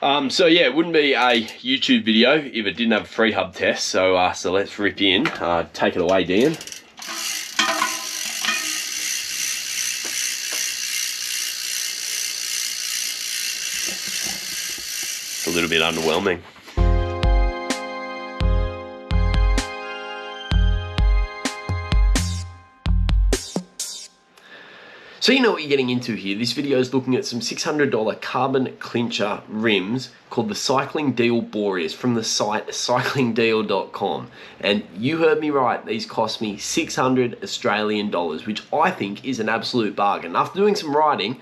So yeah, it wouldn't be a YouTube video if it didn't have a free hub test. So let's rip in. Take it away, Dan. It's a little bit underwhelming. So you know what you're getting into here. This video is looking at some $600 carbon clincher rims called the Cycling Deal Boreas from the site cyclingdeal.com. And you heard me right, these cost me 600 Australian dollars, which I think is an absolute bargain. After doing some riding,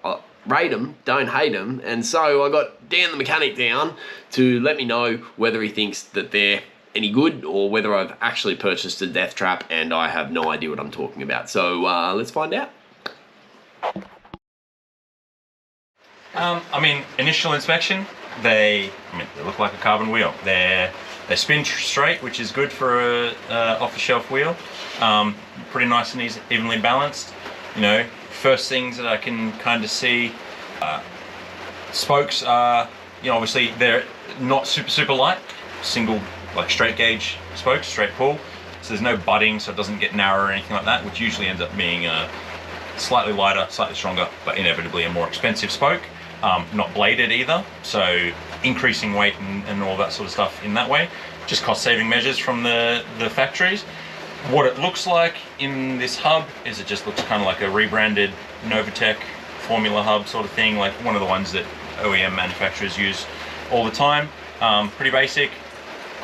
I rate them, don't hate them, and so I got Dan the mechanic down to let me know whether he thinks that they're any good or whether I've actually purchased a death trap and I have no idea what I'm talking about. So let's find out. I mean, initial inspection, they look like a carbon wheel. They spin straight, which is good for a off-the-shelf wheel. Pretty nice and evenly balanced. You know, first things that I can kind of see, spokes are, you know, obviously they're not super light. Single, like straight gauge spokes, straight pull. So there's no butting, so it doesn't get narrow or anything like that, which usually ends up being slightly lighter, slightly stronger, but inevitably a more expensive spoke. Not bladed either, so increasing weight and all that sort of stuff in that way. Just cost-saving measures from the factories. What it looks like in this hub is it just looks kind of like a rebranded Novatec Formula hub sort of thing, like one of the ones that OEM manufacturers use all the time. Pretty basic,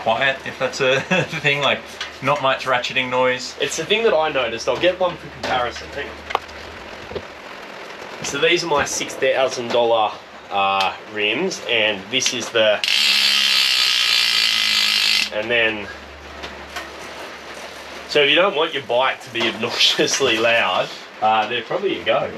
quiet, if that's a thing, like not much ratcheting noise. It's the thing that I noticed. I'll get one for comparison. Hang on. So these are my $6,000 rims, and this is the, and then, so if you don't want your bike to be obnoxiously loud, they're probably a go.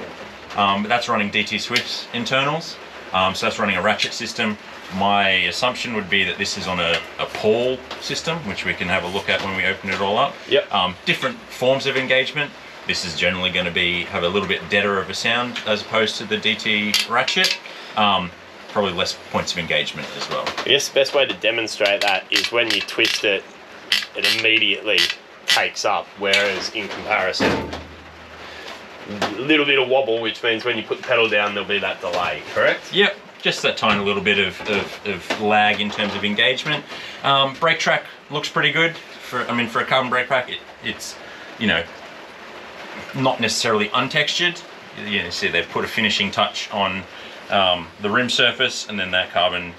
But that's running DT Swift's internals, so that's running a ratchet system. My assumption would be that this is on a Paul system, which we can have a look at when we open it all up. Yep. Different forms of engagement. This is generally going to have a little bit deader of a sound as opposed to the DT ratchet. Probably less points of engagement as well. I guess the best way to demonstrate that is when you twist it, it immediately takes up, whereas in comparison, a little bit of wobble, which means when you put the pedal down, there'll be that delay, correct? Yep, just that tiny little bit of lag in terms of engagement. Brake track looks pretty good. For a carbon brake pack, it's, you know, not necessarily untextured. You see they've put a finishing touch on the rim surface, and then that carbon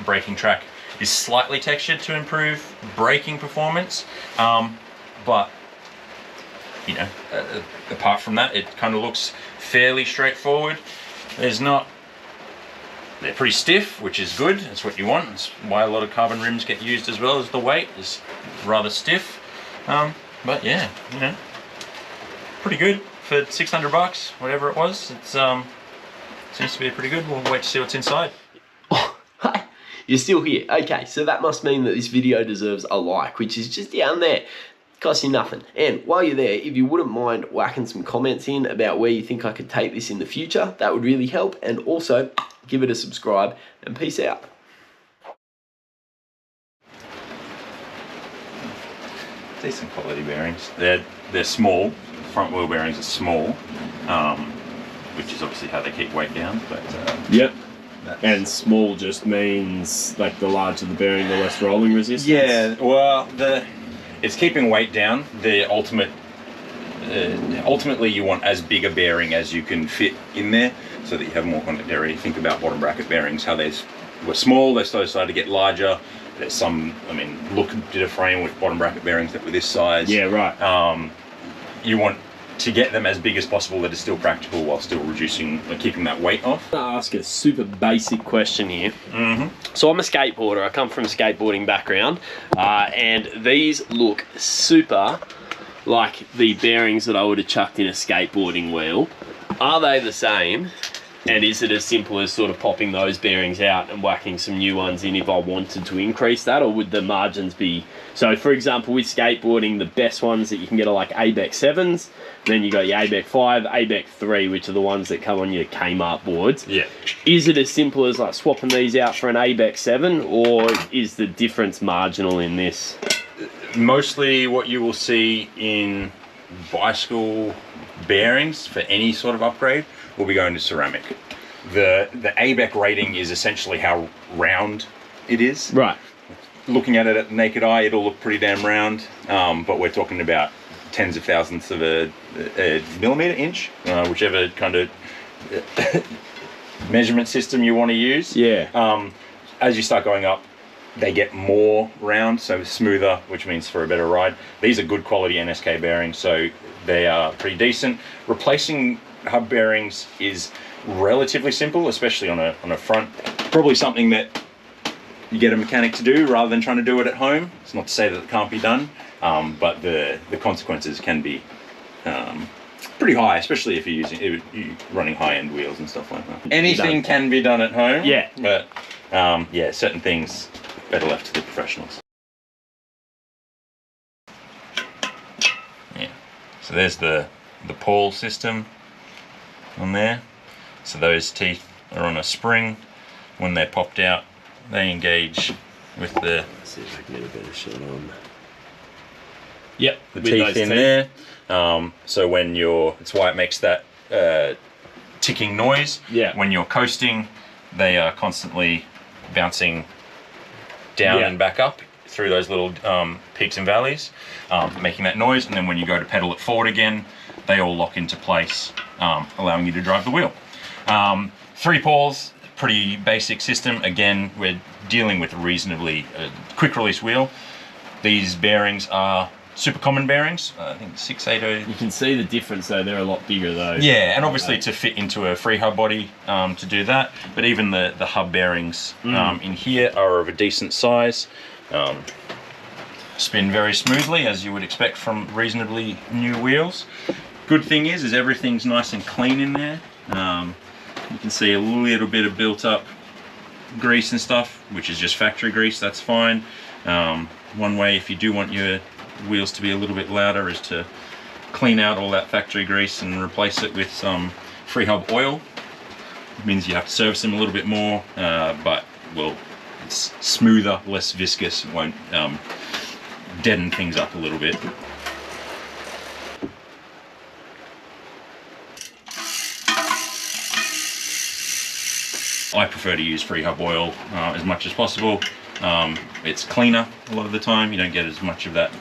braking track is slightly textured to improve braking performance. But you know, apart from that, it kind of looks fairly straightforward. They're pretty stiff, which is good. That's what you want. That's why a lot of carbon rims get used as well, as the weight is rather stiff. But yeah, you know, pretty good for 600 bucks, whatever it was. It's seems to be pretty good. We'll wait to see what's inside. Oh, hi, you're still here. Okay, so that must mean that this video deserves a like, which is just down there. It costs you nothing. And while you're there, if you wouldn't mind whacking some comments in about where you think I could take this in the future, that would really help. And also, give it a subscribe, and peace out. Decent quality bearings. They're small. Front wheel bearings are small, which is obviously how they keep weight down. But yep. And small just means like the larger the bearing, the less rolling resistance. Yeah. Well, it's keeping weight down. The ultimately you want as big a bearing as you can fit in there, so that you have more contact area. Think about bottom bracket bearings. How they were small, they started to get larger. There's some, did a frame with bottom bracket bearings that were this size. Yeah, right. You want to get them as big as possible that is still practical while still reducing, keeping that weight off. I'm going to ask a super basic question here. So I'm a skateboarder. I come from a skateboarding background, and these look super like the bearings that I would have chucked in a skateboarding wheel. Are they the same And is it as simple as sort of popping those bearings out and whacking some new ones in if I wanted to increase that, or would the margins be... So, for example, with skateboarding, the best ones that you can get are like ABEC 7s, then you got your ABEC 5, ABEC 3, which are the ones that come on your Kmart boards. Yeah. Is it as simple as like swapping these out for an ABEC 7, or is the difference marginal in this? Mostly what you will see in bicycle bearings for any sort of upgrade will be going to ceramic. The ABEC rating is essentially how round it is. Right. Looking at it at the naked eye, it'll look pretty damn round, but we're talking about tens of thousandths of a millimeter, inch, whichever kind of measurement system you want to use. Yeah. As you start going up, they get more round, so smoother, which means for a better ride. These are good quality NSK bearings, so they are pretty decent. Replacing hub bearings is relatively simple, especially on a front. Probably something that you get a mechanic to do rather than trying to do it at home. It's not to say that it can't be done, but the consequences can be pretty high, especially if you're running high-end wheels and stuff like that. Anything can be done at home. Yeah. But yeah, certain things better left to the professionals. Yeah. So there's the pawl system on there. So those teeth are on a spring. When they're popped out, they engage with the... Let's see if I can get a better shot on. Yep, the teeth in there. So when it's why it makes that ticking noise. Yeah. When you're coasting, they are constantly bouncing down and back up through those little peaks and valleys, making that noise. And then when you go to pedal it forward again, they all lock into place, allowing you to drive the wheel. 3 pawls, pretty basic system. Again, we're dealing with a reasonably quick release wheel. These bearings are super common bearings. I think 680. You can see the difference though, they're a lot bigger though. Yeah, and obviously to fit into a free hub body to do that, but even the hub bearings in here are of a decent size. Spin very smoothly, as you would expect from reasonably new wheels. Good thing is everything's nice and clean in there. You can see a little bit of built up grease and stuff, which is just factory grease, that's fine. One way, if you do want your wheels to be a little bit louder, is to clean out all that factory grease and replace it with some free hub oil. It means you have to service them a little bit more, but well, it's smoother, less viscous, it won't deaden things up a little bit. I prefer to use free hub oil as much as possible. It's cleaner a lot of the time. You don't get as much of that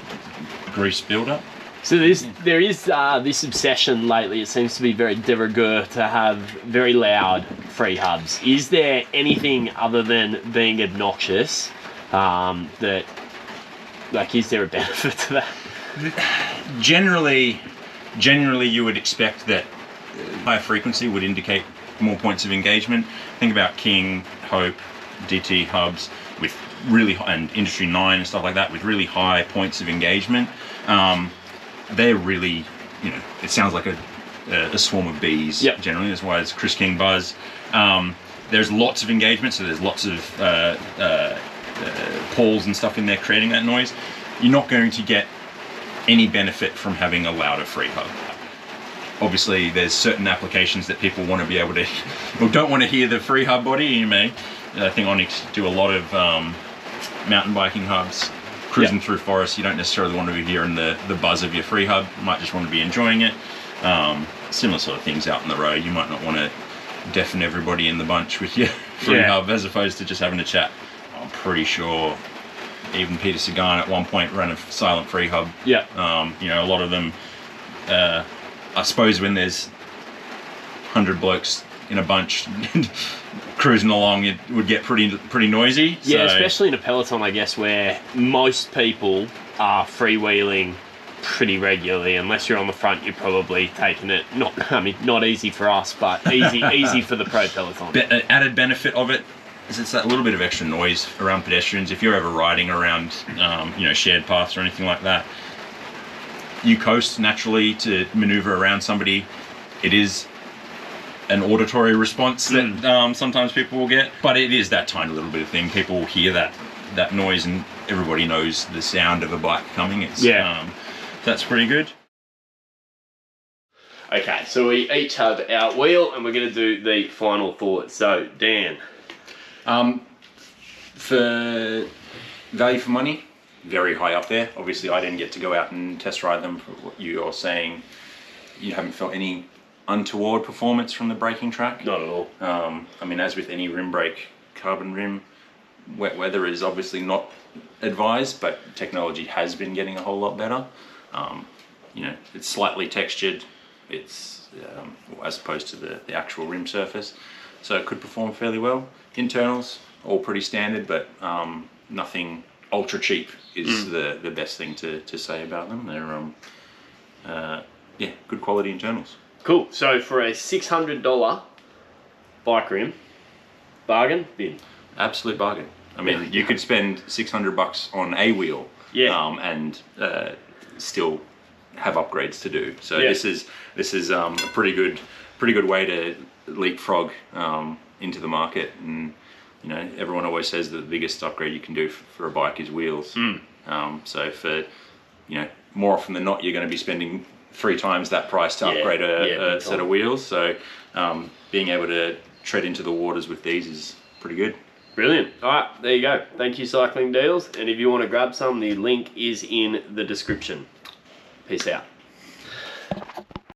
grease buildup. So there is this obsession lately, it seems to be very de rigueur to have very loud free hubs. Is there anything other than being obnoxious that, like, is there a benefit to that? Generally you would expect that higher frequency would indicate more points of engagement. Think about King, Hope, DT hubs with really high, and Industry 9 and stuff like that, with really high points of engagement. They're really, you know, it sounds like a swarm of bees. Yep. Generally, that's why it's Chris King buzz. There's lots of engagement, so there's lots of pawls and stuff in there creating that noise. You're not going to get any benefit from having a louder free hub. Obviously, there's certain applications that people want to be able to, or don't want to hear the free hub body. You may, I think Onyx do a lot of mountain biking hubs, cruising through forests. You don't necessarily want to be hearing the buzz of your free hub. You might just want to be enjoying it. Similar sort of things out on the road. You might not want to deafen everybody in the bunch with your free hub, as opposed to just having a chat. I'm pretty sure even Peter Sagan at one point ran a silent free hub. Yeah. You know, a lot of them. I suppose when there's 100 blokes in a bunch cruising along, it would get pretty noisy. Yeah, so. Especially in a peloton, I guess, where most people are freewheeling pretty regularly. Unless you're on the front, you're probably taking it. Not easy for us, but easy for the pro peloton. An added benefit of it is it's that little bit of extra noise around pedestrians. If you're ever riding around, you know, shared paths or anything like that, you coast naturally to maneuver around somebody. It is an auditory response that sometimes people will get, but it is that tiny little bit of thing. People will hear that noise, and everybody knows the sound of a bike coming. It's that's pretty good. Okay, so we each have our wheel, and we're going to do the final thoughts. So, Dan. For value for money, very high up there. Obviously, I didn't get to go out and test ride them. For what you're saying, you haven't felt any untoward performance from the braking track? Not at all. I mean, as with any rim brake, carbon rim, wet weather is obviously not advised, but technology has been getting a whole lot better. You know, it's slightly textured. It's as opposed to the actual rim surface, so it could perform fairly well. Internals all pretty standard, but nothing ultra cheap is the best thing to say about them. They're yeah, good quality internals. Cool. So for a $600 bike rim, bargain bin. Absolute bargain. I mean, you could spend $600 on a wheel, and still have upgrades to do. So this is a pretty good way to leapfrog into the market. And you know, everyone always says that the biggest upgrade you can do for a bike is wheels. So for, you know, more often than not, you're going to be spending 3 times that price to upgrade a set of wheels. So being able to tread into the waters with these is pretty good. Brilliant. All right, there you go. Thank you, Cycling Deals. And if you want to grab some, the link is in the description. Peace out.